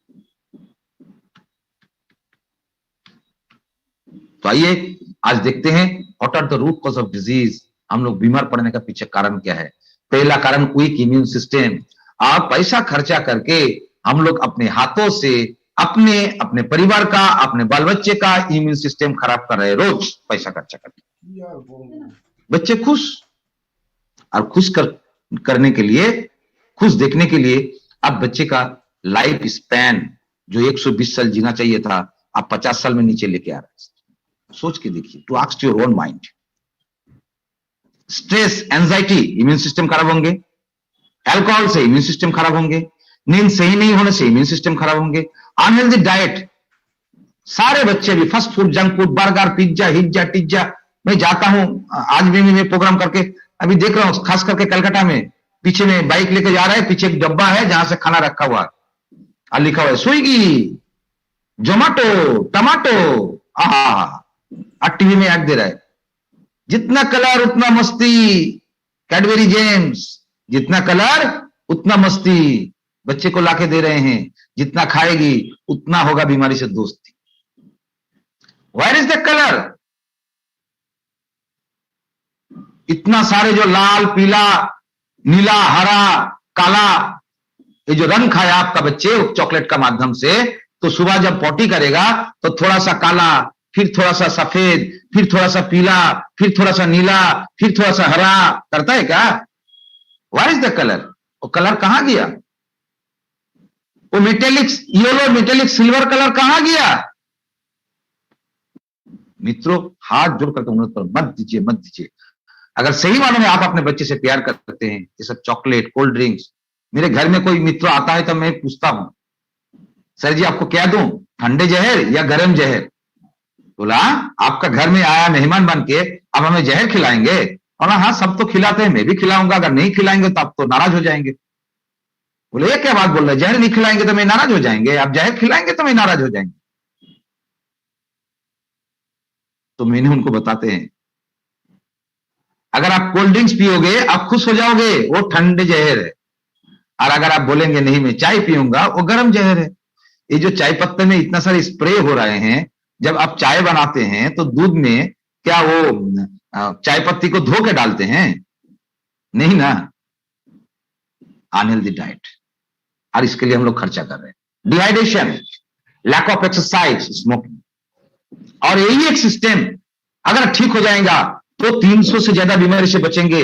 तो आइए आज देखते हैं what are the root cause of disease. हम लोग बीमार पड़ने का पीछे कारण क्या है। पहला कारण वीक इम्यून सिस्टम। आप पैसा खर्चा करके हम लोग अपने हाथों से अपने अपने परिवार का, अपने बाल बच्चे का इम्यून सिस्टम खराब कर रहे हैं, रोज पैसा खर्चा करके। बच्चे खुश और करने के लिए, खुश देखने के लिए अब बच्चे का लाइफ स्पैन जो 120 साल जीना चाहिए था, आप 50 साल में नीचे लेके आ रहे हैं। सोच के देखिए, to ask your own mind. Stress, anxiety, immune system खराब होंगे। अल्कोहल से इम्यून सिस्टम खराब होंगे। नींद सही नहीं होने से इम्यून सिस्टम खराब होंगे। अनहेल्दी डाइट, सारे बच्चे भी fast food, junk food, burger, pizza, हिज्जा, टिज्जा। मैं जाता हूं, आज भी मैं प्रोग्राम करके अभी देख रहा हूं, खास करके कलकत्ता में, पीछे में बाइक लेके जा रहा है, पीछे एक डब्बा है जहां से खाना रखा हुआ और लिखा हुआ है स्विगी, जोमेटो, टमाटो। टीवी में ऐड दे रहा है, जितना कलर उतना मस्ती, कैडबरी जेम्स, जितना कलर उतना मस्ती बच्चे को लाके दे रहे हैं। जितना खाएगी उतना होगा बीमारी से दोस्ती। Where is the colour? इतना सारे जो लाल, पीला, नीला, हरा, काला, ये जो रंग खाया आपका बच्चे चॉकलेट का माध्यम से, तो सुबह जब पॉटी करेगा तो थोड़ा सा काला, फिर थोड़ा सा सफेद, फिर थोड़ा सा पीला, फिर थोड़ा सा नीला, फिर थोड़ा सा हरा करता है क्या? What is the colour? वो कलर कहां गया? वो metallic yellow, metallic silver colour कहां गया? मित्रों, हाथ जोड़ करके अनुरोध पर मत दीजिए, मत दीजिए। अगर सही मानों में आप अपने बच्चे से प्यार करते हैं, ये सब चॉकलेट, कोल्ड ड्रिंक्स, मेरे घर में कोई मित्र आता है तो मैं पूछता हूं, सर जी आपको क्या दूं, ठंडे जहर या गर्म जहर? बोला आपका घर में आया मेहमान बन के, अब हमें जहर खिलाएंगे? बोला हाँ सब तो खिलाते हैं, मैं भी खिलाऊंगा, अगर नहीं खिलाएंगे तो आप तो नाराज हो जाएंगे। बोले ये क्या बात बोल रहे, जहर नहीं खिलाएंगे तो मैं नाराज हो जाएंगे, आप जहर खिलाएंगे तो मैं नाराज हो जाएंगे। तो मैंने उनको बताते हैं, अगर आप कोल्ड ड्रिंक्स पियोगे आप खुश हो जाओगे, वो ठंडे जहर है। और अगर आप बोलेंगे नहीं मैं चाय पीऊंगा, वो गर्म जहर है। ये जो चाय पत्ते में इतना सारे स्प्रे हो रहे हैं, जब आप चाय बनाते हैं तो दूध में क्या वो चाय पत्ती को धो के डालते हैं? नहीं ना। अनहेल्दी डाइट, और इसके लिए हम लोग खर्चा कर रहे हैं। Dehydration, lack of exercise, smoking, और यही एक सिस्टम अगर ठीक हो जाएगा तो 300 से ज्यादा बीमारी से बचेंगे।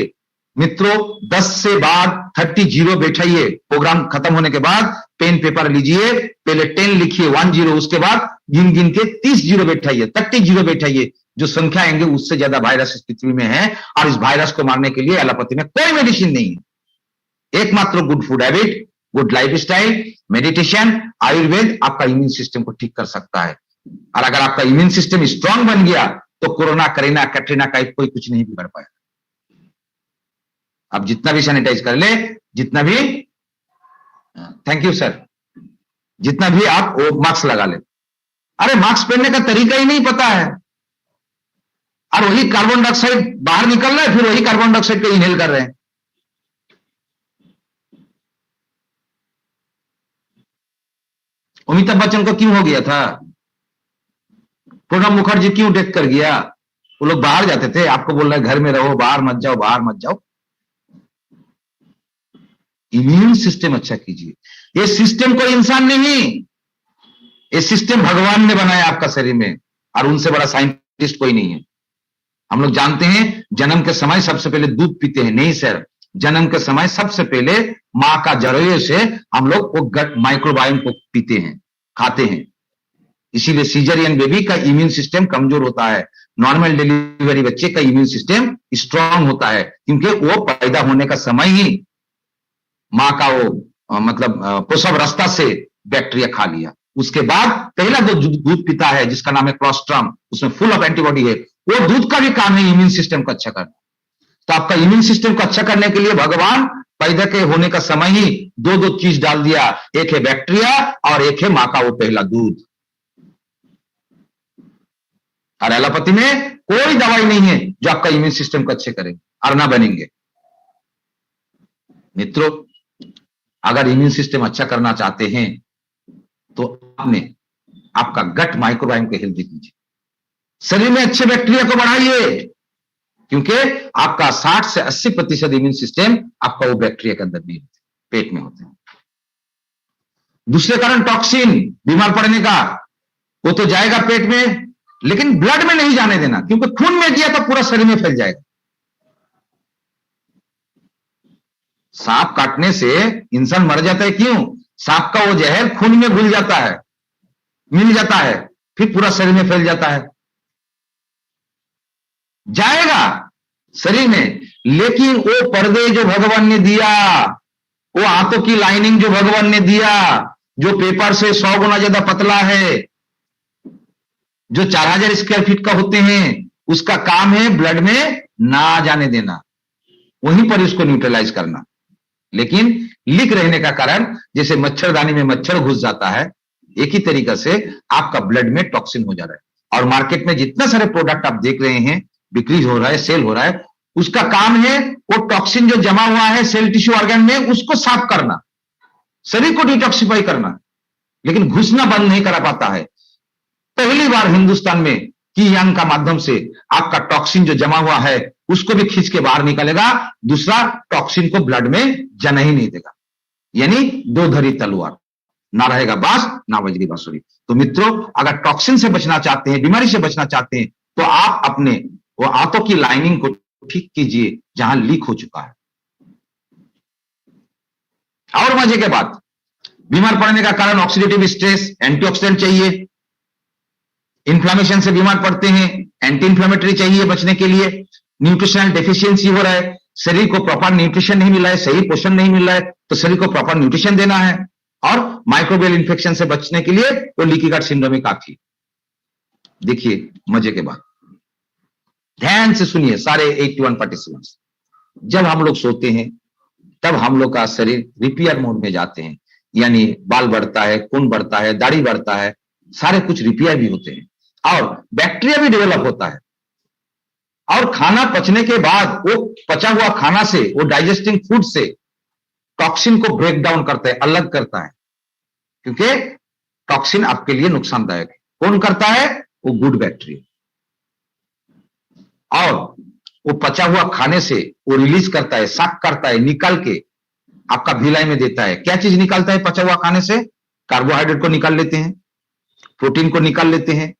मित्रों 10 से बाद 30 जीरो बैठाइए, प्रोग्राम खत्म होने के बाद पेन पेपर लीजिए, पहले 10 लिखिए 10 जीरो, उसके बाद गिन गिन के 30 जीरो बैठाइए, 30 जीरो बैठाइए। जो संख्या आएंगे उससे ज्यादा वायरस इस पृथ्वी में है, और इस वायरस को मारने के लिए एलोपैथी में कोई मेडिसिन नहीं है। एकमात्र good food habit, good life style, meditation, Ayurveda आपका इम्यून सिस्टम को ठीक कर सकता है। और अगर आपका इम्यून सिस्टम स्ट्रांग बन गया तो कोरोना, करीना, कैटरीना का कोई कुछ नहीं बिगड़ पाएगा। आप जितना भी सैनिटाइज कर ले, जितना भी, थैंक यू सर, जितना भी आप वो मास्क लगा ले। अरे मास्क पहनने का तरीका ही नहीं पता है, और वही कार्बन डाइऑक्साइड बाहर निकल रहा है, फिर वही कार्बन डाइऑक्साइड को इनहेल कर रहे हैं। अमिताभ बच्चन को क्यों हो गया था? प्रणब मुखर्जी क्यों डेथ कर गया? वो लोग बाहर जाते थे, आपको बोल रहे घर में रहो, बाहर मत जाओ, बाहर मत जाओ। इम्यून सिस्टम अच्छा कीजिए। ये सिस्टम कोई इंसान नहीं, ये सिस्टम भगवान ने बनाया आपका शरीर में, और उनसे बड़ा साइंटिस्ट कोई नहीं है। हम लोग जानते हैं जन्म के समय सबसे पहले दूध पीते हैं, नहीं सर, जन्म के समय सबसे पहले मां का जरिए से हम लोग वो गट माइक्रोबायोम को पीते हैं, खाते हैं। इसीलिए सीजरियन बेबी का इम्यून सिस्टम कमजोर होता है, नॉर्मल डिलीवरी बच्चे का इम्यून सिस्टम स्ट्रांग होता है, क्योंकि वो पैदा होने का समय ही मां का वो मतलब प्रसव रास्ता से बैक्टीरिया खा लिया। उसके बाद पहला जो दूध पीता है जिसका नाम है क्लोस्ट्रम, उसमें फुल ऑफ एंटीबॉडी है, वो दूध का भी काम है इम्यून सिस्टम को अच्छा करना। तो आपका इम्यून सिस्टम को अच्छा करने के लिए भगवान पैदा के होने का समय ही दो चीज डाल दिया, एक है बैक्टीरिया और एक है मां का वो पहला दूध। और एलोपैथी में कोई दवाई नहीं है जो आपका इम्यून सिस्टम को अच्छे करेगी। और ना बनेंगे। मित्रों, अगर इम्यून सिस्टम अच्छा करना चाहते हैं तो आपने आपका गट माइक्रोबायोम को हेल्दी कीजिए, शरीर में अच्छे बैक्टीरिया को बढ़ाइए, क्योंकि आपका 60 से 80% इम्यून सिस्टम आपका वो बैक्टीरिया के अंदर नहीं होते, पेट में होते हैं। दूसरे कारण टॉक्सिन, बीमार पड़ने का, वो तो जाएगा पेट में, लेकिन ब्लड में नहीं जाने देना, क्योंकि खून में गया तो पूरा शरीर में फैल जाएगा। सांप काटने से इंसान मर जाता है, क्यों? सांप का वो जहर खून में घुल जाता है, मिल जाता है, फिर पूरा शरीर में फैल जाता है, जाएगा शरीर में। लेकिन वो पर्दे जो भगवान ने दिया, वो हाथों की लाइनिंग जो भगवान ने दिया, जो पेपर से 100 गुना ज्यादा पतला है, जो 4000 स्क्वायर फीट का होते हैं, उसका काम है ब्लड में ना जाने देना, वहीं पर इसको न्यूट्रलाइज करना। लेकिन लीक रहने का कारण, जैसे मच्छरदानी में मच्छर घुस जाता है, एक ही तरीका से आपका ब्लड में टॉक्सिन हो जा रहा है। और मार्केट में जितने सारे प्रोडक्ट आप देख रहे हैं, बिक्री हो रहा है, सेल हो रहा है, उसका काम है वो टॉक्सिन जो जमा हुआ है सेल टिश्यू ऑर्गन में, उसको साफ करना, शरीर को डिटॉक्सिफाई करना, लेकिन घुसना बंद नहीं करा पाता है। पहली बार हिंदुस्तान में की यांग का माध्यम से आपका टॉक्सिन जो जमा हुआ है उसको भी खींच के बाहर निकालेगा, दूसरा टॉक्सिन को ब्लड में जाना ही नहीं देगा। यानी दो धरी तलवार, ना रहेगा बांस ना बजेगी बांसुरी। तो मित्रों, अगर टॉक्सिन से बचना चाहते हैं, बीमारी से बचना चाहते हैं, तो आप अपने वो आंतों की लाइनिंग को ठीक कीजिए जहां लीक हो चुका है। और मजे के बात, बीमार पड़ने का कारण ऑक्सीडेटिव स्ट्रेस, एंटीऑक्सीडेंट चाहिए। इन्फ्लामेशन से बीमार पड़ते हैं, एंटी इन्फ्लामेटरी चाहिए बचने के लिए। न्यूट्रिशनल डेफिशिएंसी हो रहा है, शरीर को प्रॉपर न्यूट्रिशन नहीं मिल रहा है, सही पोषण नहीं मिल रहा है, तो शरीर को प्रॉपर न्यूट्रिशन देना है। और माइक्रोबियल इन्फेक्शन से बचने के लिए तो लीकी गट सिंड्रोम ही काफी। देखिए मजे के बाद, ध्यान से सुनिए सारे 81 पार्टिसिपेंट्स। जब हम लोग सोते हैं तब हम लोग का शरीर रिपेयर मोड में जाते हैं, यानी बाल बढ़ता है, खून बढ़ता है, दाढ़ी बढ़ता है, सारे कुछ रिपेयर भी होते हैं, और बैक्टीरिया भी डेवलप होता है। और खाना पचने के बाद वो पचा हुआ खाना से, वो डाइजेस्टिंग फूड से टॉक्सिन को ब्रेक डाउन करता है, अलग करता है, क्योंकि टॉक्सिन आपके लिए नुकसानदायक है। कौन करता है? वो गुड बैक्टीरिया। और वो पचा हुआ खाने से वो रिलीज करता है, साफ करता है, निकाल के आपका भिलाई में देता है। क्या चीज निकालता है पचा हुआ खाने से? कार्बोहाइड्रेट को निकाल लेते हैं, प्रोटीन को निकाल लेते हैं,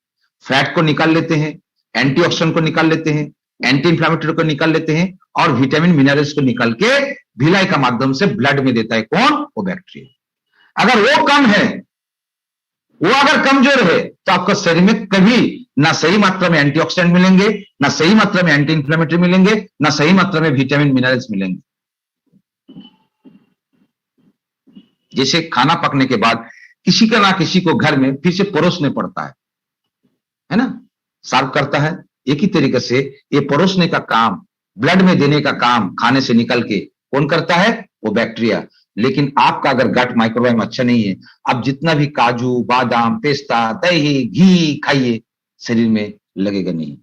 फैट को निकाल लेते हैं, एंटीऑक्सीडेंट को निकाल लेते हैं, एंटी इंफ्लेमेटरी को निकाल लेते हैं, और विटामिन मिनरल्स को निकाल के भिलाई का माध्यम से ब्लड में देता है। कौन? वो बैक्टीरिया। अगर वो कम है, वो अगर कमजोर है, तो आपका शरीर में कभी ना सही मात्रा में एंटीऑक्सीडेंट मिलेंगे, ना सही मात्रा में एंटी इंफ्लेमेटरी मिलेंगे, ना सही मात्रा में विटामिन मिनरल्स मिलेंगे। जैसे खाना पकने के बाद किसी का ना किसी को घर में फिर से परोसने पड़ता है ना, साफ करता है। एक ही तरीके से ये परोसने का काम, ब्लड में देने का काम खाने से निकल के कौन करता है? वो बैक्टीरिया। लेकिन आपका अगर गट माइक्रोबायोम अच्छा नहीं है, आप जितना भी काजू, बादाम, पेस्ता, दही, घी खाइए, शरीर में लगेगा नहीं,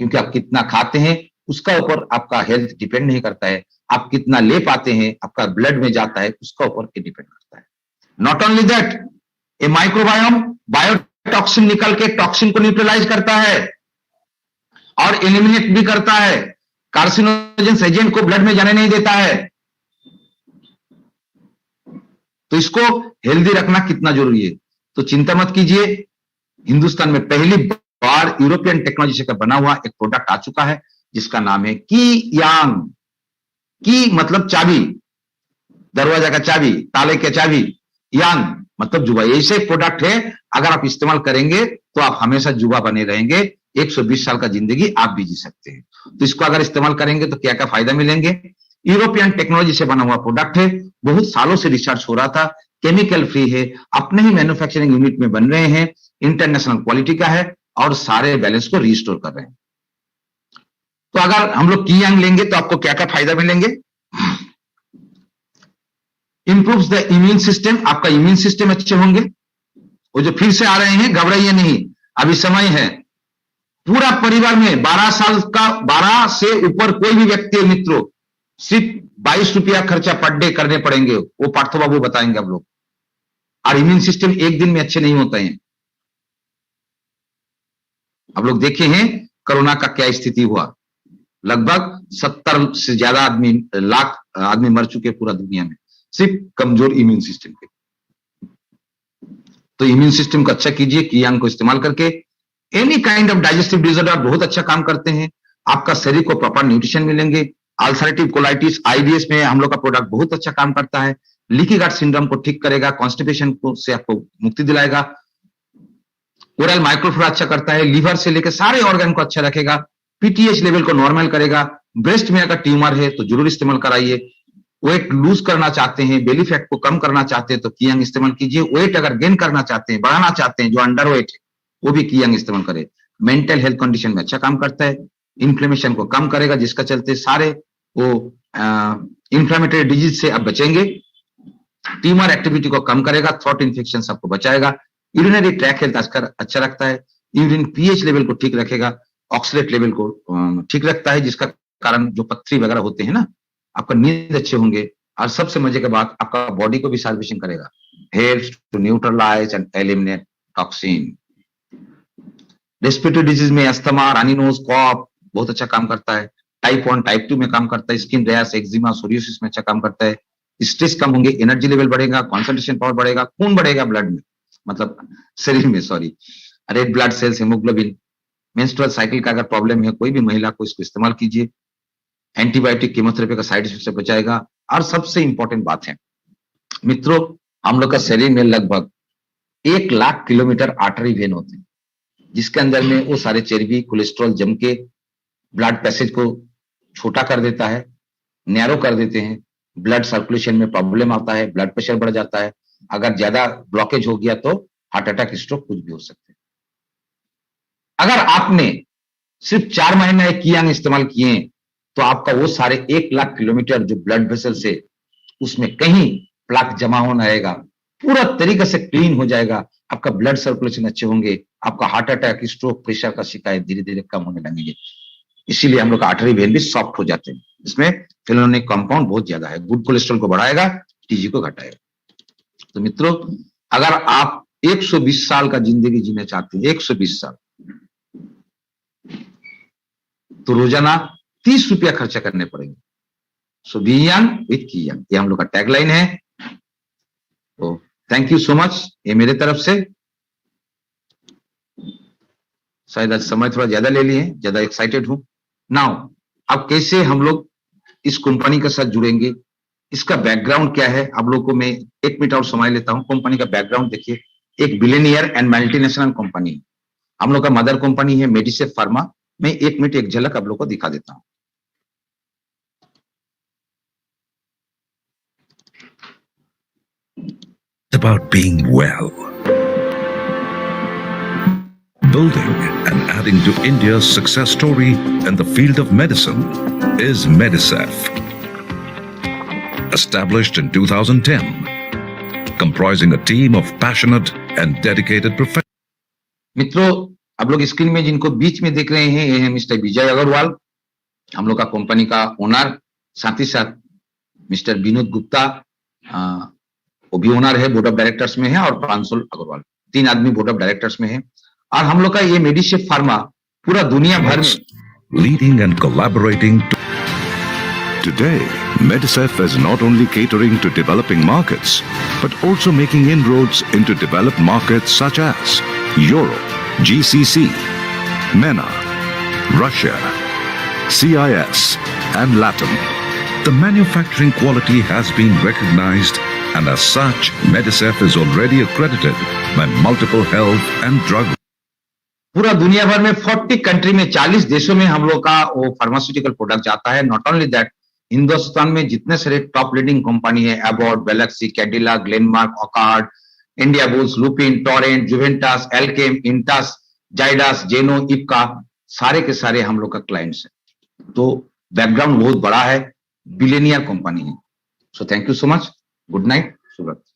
क्योंकि आप कितना खाते हैं उसका ऊपर आपका हेल्थ डिपेंड नहीं करता है। आप कितना ले पाते हैं, आपका ब्लड में जाता है, उसका ऊपर डिपेंड करता है। Not only that, a microbiome biotoxin निकल के टॉक्सिन को न्यूट्रलाइज करता है और एलिमिनेट भी करता है, कार्सिनोजेंस एजेंट को ब्लड में जाने नहीं देता है। तो इसको हेल्दी रखना कितना जरूरी है, तो चिंता मत कीजिए। हिंदुस्तान में पहली बार यूरोपियन टेक्नोलॉजी से बना हुआ एक प्रोडक्ट आ चुका है, जिसका नाम है की यांग। की मतलब चाबी, दरवाजा का चाबी, ताले के चाबी, यांग मतलब जुबा। ऐसे प्रोडक्ट है, अगर आप इस्तेमाल करेंगे तो आप हमेशा जुबा बने रहेंगे, 120 साल का जिंदगी आप भी जी सकते हैं। तो इसको अगर इस्तेमाल करेंगे तो क्या क्या फायदा मिलेंगे? यूरोपियन टेक्नोलॉजी से बना हुआ प्रोडक्ट है, बहुत सालों से रिसर्च हो रहा था, केमिकल फ्री है, अपने ही मैन्युफैक्चरिंग यूनिट में बन रहे हैं, इंटरनेशनल क्वालिटी का है, और सारे बैलेंस को रिस्टोर कर रहे हैं। तो अगर हम लोग की यांग लेंगे तो आपको क्या क्या फायदा मिलेंगे? इंप्रूव्स द इम्यून सिस्टम, आपका इम्यून सिस्टम अच्छे होंगे। वो जो फिर से आ रहे हैं, घबराइए नहीं, अभी समय है। पूरा परिवार में 12 साल का 12 से ऊपर कोई भी व्यक्ति है मित्रों, सिर्फ 22 रुपया खर्चा पर डे करने पड़ेंगे, वो पार्थो बाबू बताएंगे आप लोग। और इम्यून सिस्टम एक दिन में अच्छे नहीं होते हैं। आप लोग देखे हैं कोरोना का क्या स्थिति हुआ, लगभग 70 से ज्यादा लाख आदमी मर चुके पूरा दुनिया में, सिर्फ कमजोर इम्यून सिस्टम पे। तो इम्यून सिस्टम को अच्छा कीजिए, कीयांग को इस्तेमाल करके any kind of digestive disorder बहुत अच्छा काम करते हैं। आपका शरीर को प्रॉपर न्यूट्रिशन मिलेंगे। अल्सरेटिव कोलाइटिस, आईबीएस में हम लोग का प्रोडक्ट बहुत अच्छा काम करता है। लीकी गट सिंड्रोम को ठीक करेगा, कॉन्स्टिपेशन को से आपको मुक्ति दिलाएगा। ओरल माइक्रोफ्लोरा अच्छा करता है, लीवर से लेकर सारे ऑर्गन को अच्छा रखेगा। पीटीएच लेवल को नॉर्मल करेगा। ब्रेस्ट में अगर ट्यूमर है तो जरूर इस्तेमाल कराइए। वेट लूज करना चाहते हैं, बेली फैट को कम करना चाहते हैं तो कीयांग इस्तेमाल कीजिए। वेट अगर गेन करना चाहते हैं, बढ़ाना चाहते हैं, जो अंडर वेट है वो भी कीयांग इस्तेमाल करें। मेंटल हेल्थ कंडीशन में अच्छा काम करता है। इन्फ्लेमेशन को कम करेगा, जिसका चलते सारे वो इंफ्लेमेटरी डिजीज से आप बचेंगे। ट्यूमर एक्टिविटी को कम करेगा, थ्रोट इन्फेक्शन सबको बचाएगा। यूरिनरी ट्रैक हेल्थ अच्छा रखता है। यूरिन पीएच लेवल को ठीक रखेगा, ऑक्सलेट लेवल को ठीक रखता है, जिसका कारण जो पथरी वगैरह होते हैं ना, आपका नींद अच्छे होंगे। और सबसे मजे की बात, आपका बॉडी को भी सर्विसिंग करेगा। Helps to neutralise and eliminate toxin. Respiratory disease में अस्थमा, रानी नोज, कॉफ बहुत अच्छा काम करता है। टाइप 1 टाइप 2 में काम करता है। स्किन रैश, एक्जिमा, सोरियोसिस में अच्छा काम करता है। स्ट्रेस कम होंगे, एनर्जी लेवल बढ़ेगा, कॉन्सेंट्रेशन पावर बढ़ेगा, खून बढ़ेगा ब्लड में, मतलब शरीर में, sorry, red blood cells, haemoglobin. Menstrual cycle का अगर प्रॉब्लम है कोई भी महिला को, इसको इस्तेमाल कीजिए। एंटीबायोटिक, कीमोथेरेपी का साइड इफेक्ट से बचाएगा। और सबसे इंपॉर्टेंट बात है मित्रों, हम लोग का शरीर में लगभग 1 लाख किलोमीटर आर्टरी वेन होते हैं, जिसके अंदर में वो सारे चर्बी, कोलेस्ट्रॉल जम के ब्लड पैसेज को छोटा कर देता है, नैरो कर देते हैं। ब्लड सर्कुलेशन में प्रॉब्लम आता है, ब्लड प्रेशर बढ़ जाता है। अगर ज्यादा ब्लॉकेज हो गया तो हार्ट अटैक, स्ट्रोक कुछ भी हो सकते हैं। अगर आपने सिर्फ 4 महीने कीयांग इस्तेमाल किए तो आपका वो सारे 1 लाख किलोमीटर जो ब्लड वेसल से उसमें कहीं प्लाक जमा होना रहेगा, पूरा तरीके से क्लीन हो जाएगा। आपका ब्लड सर्कुलेशन अच्छे होंगे। आपका हार्ट अटैक, स्ट्रोक, प्रेशर का शिकायत धीरे धीरे कम होने लगेंगे। इसीलिए हम लोग का आर्टरी वेन भी सॉफ्ट हो जाते हैं। इसमें फेनोलिक कंपाउंड बहुत ज्यादा है, गुड कोलेस्ट्रॉल को बढ़ाएगा, टीजी को घटाएगा। तो मित्रों, अगर आप 120 साल का जिंदगी जीना चाहते हैं, 120 साल, तो रोजाना 30 रुपया खर्चा करने पड़ेंगे। सो बी यंग विथ कीयांग, ये हम लोग का टैगलाइन है। तो थैंक यू सो मच, ये मेरे तरफ से। शायद आज समय थोड़ा ज्यादा ले लिए, ज्यादा एक्साइटेड हूं। नाउ अब कैसे हम लोग इस कंपनी के साथ जुड़ेंगे, इसका बैकग्राउंड क्या है, आप लोगों को मैं 1 मिनट और समय लेता हूं। कंपनी का बैकग्राउंड देखिए, एक बिलियनियर एंड मल्टीनेशनल कंपनी है। हम लोग का मदर कंपनी है मेडिसेफ फार्मा। मैं 1 मिनट एक झलक आप लोग को दिखा देता हूं। About being well. Building and adding to India's success story in the field of medicine is Medisef. Established in 2010, comprising a team of passionate and dedicated professionals. मित्रों, आप लोग स्क्रीन में जिनको बीच में देख रहे हैं, ये है मिस्टर विजय अग्रवाल, हम लोग का कंपनी का ओनर। साथ ही साथ मिस्टर विनोद गुप्ता, वो भी ओनर है, बोर्ड ऑफ डायरेक्टर्स में है। और प्रांशुल अग्रवाल, 3 आदमी बोर्ड ऑफ डायरेक्टर्स में है। और हम लोग का ये मेडिसेफ फार्मा पूरा दुनिया भर में leading and collaborating. Today, Medisef is not only catering to developing markets, but also making inroads into developed markets such as Europe, GCC, MENA, Russia, CIS, and LATAM. The manufacturing quality has been recognized, and as such, Medisef is already accredited by multiple health and drug. पूरा दुनिया भर में 40 country में, 40 देशों में हम लोग का वो फार्मास्यूटिकल प्रोडक्ट जाता है। नॉट ओनली दैट, हिंदुस्तान में जितने सारे टॉप लीडिंग कंपनी है, Abbott, Galaxy, Cadila, Glenmark, Wockhardt, Indiabulls, Lupin, Torrent, Zuventus, Alkem, Intas, Zydus, जेनो, इपका, सारे के सारे हम लोग का क्लाइंट्स है। तो बैकग्राउंड बहुत बड़ा है, बिलियनियर कंपनी है। So thank you so much, good night, शुभ रात्रि।